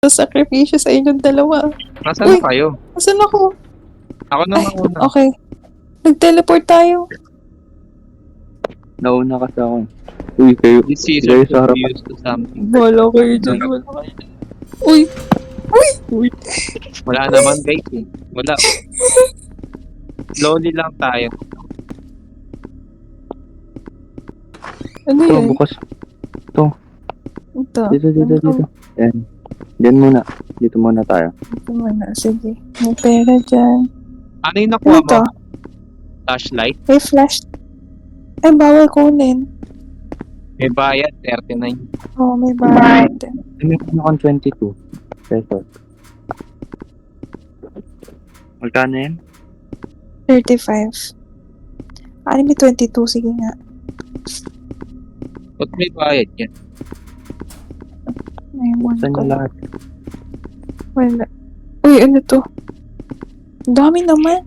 Sasakripisyo sa inyong dalawa. Nasaan Uy! na kayo? Asan ako? Ako na Ay, mauna. okay. Nag-teleport tayo. Nauna ka sa akin. Uy, kayo This season sa could be harapan. used to something. Wala kayo dyan. Wala kayo dyan. Uy! Wala naman guys eh. Wala. Slowly lang tayo. Ano Ito, yan? bukas. Ito. Dito. Ano? Yan. Diyan muna. Dito muna tayo. Ito muna. Sige. May pera dyan. Ano yung nakuha Ano to? mo? Flashlight? May flash. Ay, bawal kunin. May bayad, 39. Oo, may bayad. May kung 22 pesos. Magkano yan? 35. Ano may 22? Sige nga. Ba't may bayad yan? Naiwan Saan ko. yung lahat? Wala. Uy, ano to? Ang dami naman.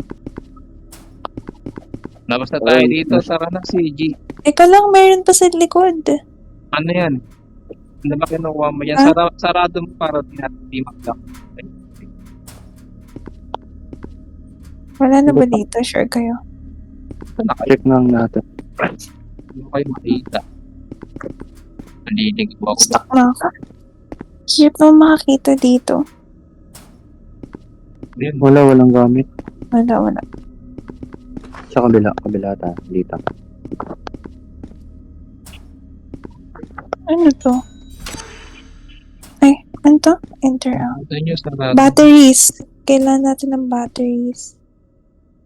Labas na tayo Ay, dito. Sara na CG. Teka lang, meron pa sa likod. Ano yan? Ano ba kinukuha mo yan? Ha? Sarado mo para di mag-lock. Wala na ba dito? Sure kayo? Saan na kayo? Check lang natin. Hindi ko kayo makita. Nalilig po ako. Stuck na ako. Hirap naman makakita dito. Ayun. Walang gamit. Wala. Sa kabila tayo. Dito. Ano to? Ay, ano to? Enter out. Ito nyo sarado. Batteries. Kailangan natin ng batteries.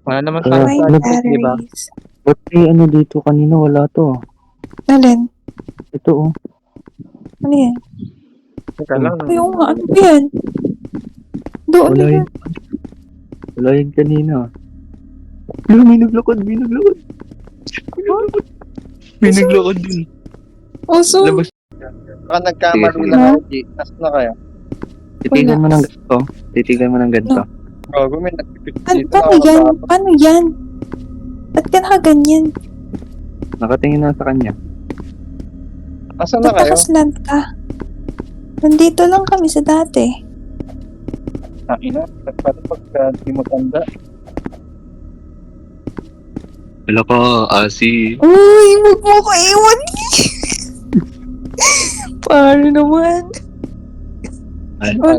Wala naman Ah, tayo May ano sa di ba? batteries. Ba't may ano dito kanina? Wala to. Alin? Ito oh. Ano yan? Teka lang. Ay, oo nga. Ano ba yan? Doon Wala na yun. yan. Wala yun kanina. Wala, may naglakad. May naglakad din. Also, Labas. Baka nagkamali Sige, lang sige. ako, G. Nasaan na kayo? Titigan mo ng ganito. Titigan mo ng ganito. Gago, may nagpipit paano dito. yan? Paano yan? Ba't ka nakaganyan? Nakatingin na sa kanya. Nasaan na Ba't kayo? nakaslant ka? Nandito lang kami sa dati. Ina, pati pagka di matanda. Wala ka, Asi. Uy, wag mo ko iwan. Paano naman?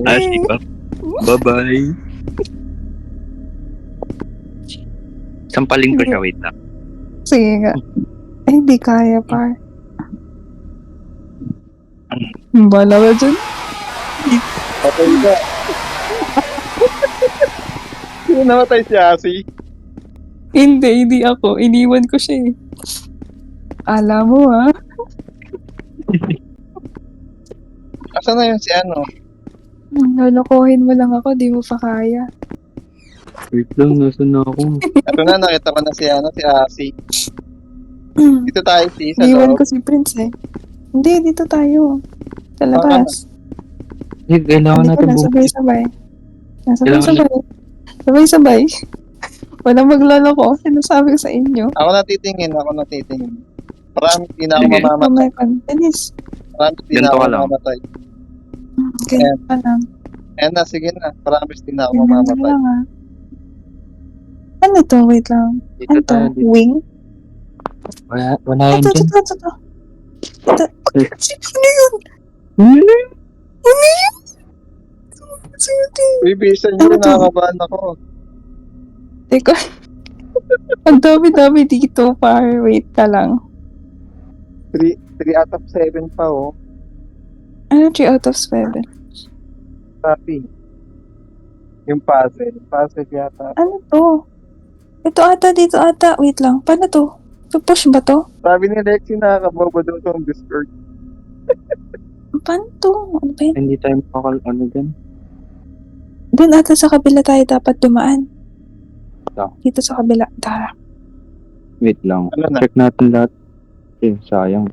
Asi ka. Bye-bye. Sampaling ko siya, wait lang. Sige nga. Ay, hindi kaya, par. Bala ka dyan. Patay ka. Sino namatay si Asi? Hindi ako. Iniwan ko siya eh. Alam mo ha? Asan na yun si ano? Lolokohin mo lang ako, di mo pa kaya. Wait lang, nasan na ako? Ito na, nakita ko na si ano, si Asi. Dito tayo, si sa Iniwan loob. ko si Prince eh. Hindi, dito tayo. Sa labas. Kailangan Hindi natin na, bumalik. sabay-sabay. Kailangan Sabay-sabay. Sabay-sabay. Walang magloloko. Sinasabi ko sa inyo. Ako natitingin. Marami di na ako Sige. mamamatay. Mamay ka. Bilis. Marami di na Ganito ako ka lang. mamamatay. Ganyan pa lang. Ayan na, sige na. Promise di na ako Ganyan na mamamatay. lang ha. Ano to? Wait lang. Dito Ano to? tayo. Wing? Wala yun Ito. dyan. Ito. Ano yun? Ano yun? Sige. Uy, bisan Ano nyo, to? nakakabahan ako. Teka. Ang dami-dami dito, par. Wait ka lang. 3 out of 7 pa, oh. Ano 3 out of 7? Happy. Yung puzzle. Puzzle yata. Ano to? Ito ata, dito ata. Wait lang. Paano to? Push ba to? Sabi ni Lexi, nakakabobo daw itong Discord. Paano to? Ano ba yun? Hindi tayo ano dyan. Doon ata sa kabila tayo dapat dumaan. Ito. Dito sa kabila. Tara. Wait lang. Ano na? Check natin lahat. Sayang.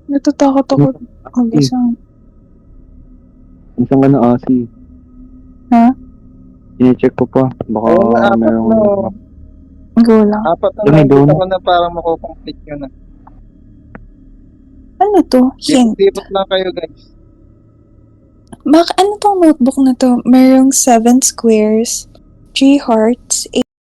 Natatakot ako. Mag-isang. Isang ka na, Asi. Ha? Ine-check ko pa. Baka Oo, apat mayroong... na, oh. Go lang. Apat na May nakikita donut. ko na parang makukomplete yun na. Ano to? Hint. Libot lang kayo, guys. Ano tong notebook na to? Merong 7 squares, 3 hearts,